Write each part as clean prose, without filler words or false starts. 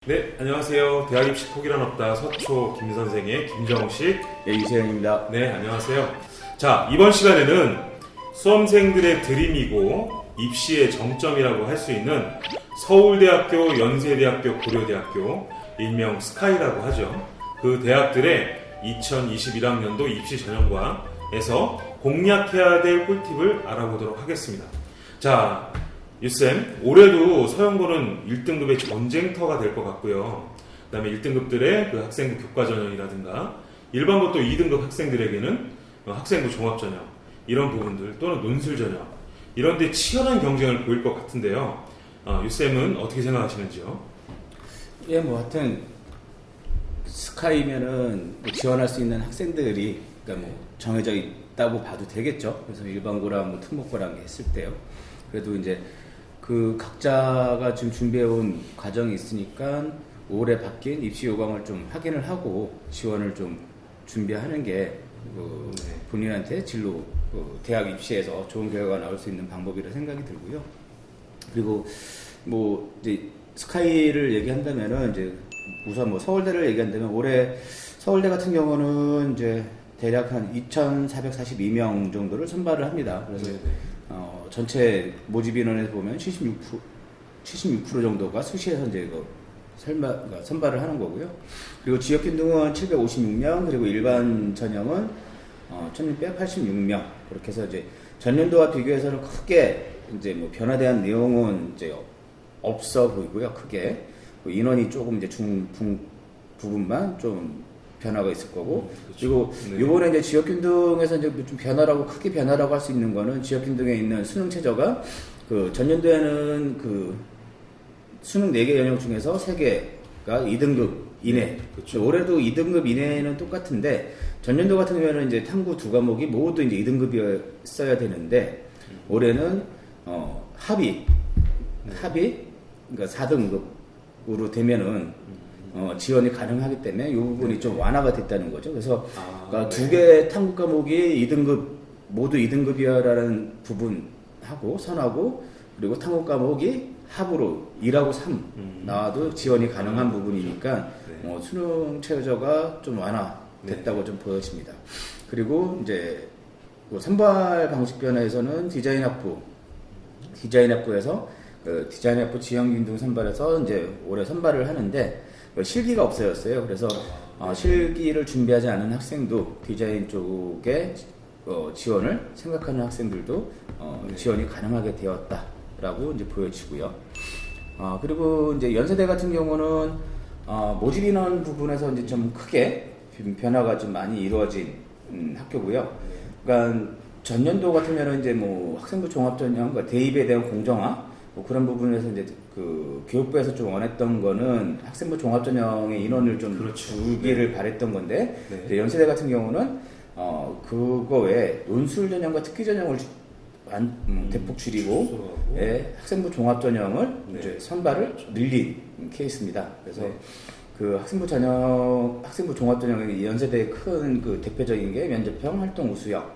네, 안녕하세요. 대학 입시 포기란 없다 서초 김선생의 김정식. 예, 이세현입니다. 네, 안녕하세요. 자, 이번 시간에는 수험생들의 드림이고 입시의 정점이라고 할 수 있는 서울대학교, 연세대학교, 고려대학교, 일명 스카이라고 하죠. 그 대학들의 2021학년도 입시 전형과에서 공략해야 될 꿀팁을 알아보도록 하겠습니다. 자, 유쌤, 올해도 서영고는 1등급의 전쟁터가 될 것 같고요. 그 다음에 1등급들의 그 학생부 교과전형이라든가 일반고 또 2등급 학생들에게는 학생부 종합전형 이런 부분들 또는 논술전형 이런 데 치열한 경쟁을 보일 것 같은데요. 유쌤은 어떻게 생각하시는지요? 예, 뭐 하여튼 스카이면은 지원할 수 있는 학생들이 그러니까 뭐 정해져 있다고 봐도 되겠죠. 그래서 일반고랑 뭐 특목고랑 했을 때요. 그래도 이제 그 각자가 지금 준비해온 과정이 있으니까 올해 바뀐 입시 요강을 좀 확인을 하고 지원을 좀 준비하는 게 본인한테 진로 대학 입시에서 좋은 결과가 나올 수 있는 방법이라 생각이 들고요. 그리고 뭐 이제 스카이를 얘기한다면은 이제 우선 뭐 서울대를 얘기한다면 올해 서울대 같은 경우는 이제 대략 한 2,442명 정도를 선발을 합니다. 그래서 전체 모집 인원에서 보면 76% 정도가 수시에서 이제 선발을 하는 거고요. 그리고 지역 균등은 756명, 그리고 일반 전형은 1,686명. 그렇게 해서 이제 전년도와 비교해서는 크게 이제 뭐 변화대한 내용은 이제 없어 보이고요. 크게 인원이 조금 이제 중풍 부분만 좀 변화가 있을 거고, 그리고 이번에 이제 지역균등에서 이제 좀 변화라고 크게 변화라고 할 수 있는 거는 지역균등에 있는 수능 최저가 그 전년도에는 그 수능 4개 영역 중에서 3개가 2등급 이내. 네, 그렇죠. 올해도 2등급 이내는 똑같은데 전년도 같은 경우에는 이제 탐구 2과목이 모두 이제 2등급이었어야 되는데 올해는 합의 그러니까 4등급으로 되면은 지원이 가능하기 때문에 이 부분이 좀 완화가 됐다는 거죠. 그래서 그러니까 두 개의 탐구 과목이 2등급 모두 2등급이라는 부분하고 선하고, 그리고 탐구 과목이 합으로 1하고 3 나와도 지원이 가능한 부분이니까 수능 최저가 좀 완화됐다고 좀 보여집니다. 그리고 이제 선발 방식 변화에서는 디자인학부에서 디자인학부 지형균등 선발에서 이제 올해 선발을 하는데 실기가 없어졌어요. 그래서 실기를 준비하지 않은 학생도 디자인 쪽에 지원을 생각하는 학생들도 지원이 가능하게 되었다라고 이제 보여지고요. 그리고 이제 연세대 같은 경우는 모집 인원 부분에서 이제 좀 크게 변화가 좀 많이 이루어진 학교고요. 그러니까 전년도 같으면은 이제 뭐 학생부 종합전형, 그러니까 대입에 대한 공정화 뭐 그런 부분에서 이제 그 교육부에서 좀 원했던 거는 학생부 종합전형의 인원을 좀 주기를 바랬던 건데, 이제 연세대 같은 경우는 그거 외에 논술 전형과 특기 전형을 대폭 줄이고 학생부 종합전형을 이제 선발을 늘린 케이스입니다. 그래서 그 학생부 종합전형의 연세대의 큰 그 대표적인 게 면접형, 활동 우수형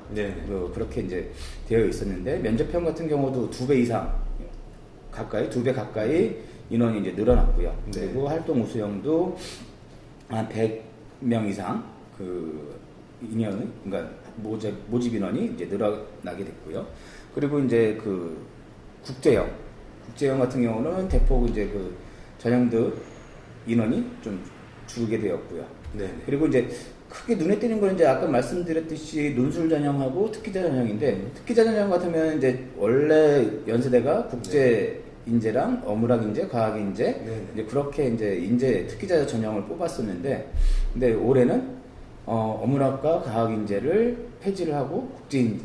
그렇게 이제 되어 있었는데, 면접형 같은 경우도 2배 이상 가까이 2배 가까이 인원이 이제 늘어났고요. 그리고 활동 우수형도 한 100명 이상 그 인원, 그러니까 모집 인원이 이제 늘어나게 됐고요. 그리고 이제 그 국제형 같은 경우는 대폭 이제 그 전형들 인원이 좀 줄게 되었고요. 그리고 이제 크게 눈에 띄는 건 이제 아까 말씀드렸듯이 논술 전형하고 특기자 전형인데, 특기자 전형 같으면 이제 원래 연세대가 국제 인재랑 어물학 인재, 과학 인재 이제 그렇게 이제 인재 특기자 전형을 뽑았었는데, 근데 올해는 어물학과 과학 인재를 폐지를 하고 국제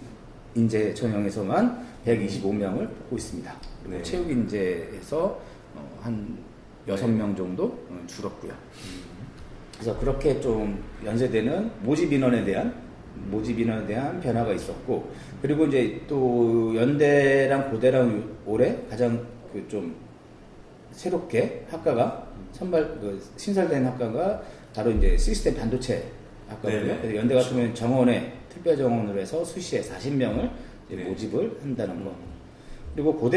인재 전형에서만 125명을 뽑고 있습니다. 그리고 체육 인재에서 한 6명 정도 줄었고요. 그래서 그렇게 좀 연세대는 모집 인원에 대한 변화가 있었고, 그리고 이제 또 연대랑 고대랑 올해 가장 그 좀 새롭게 학과가 신설된 학과가 바로 이제 시스템 반도체 학과고요. 그래서 연대 같으면 정원에 특별 정원으로 해서 수시에 40명을 모집을 한다는 거. 그리고 고대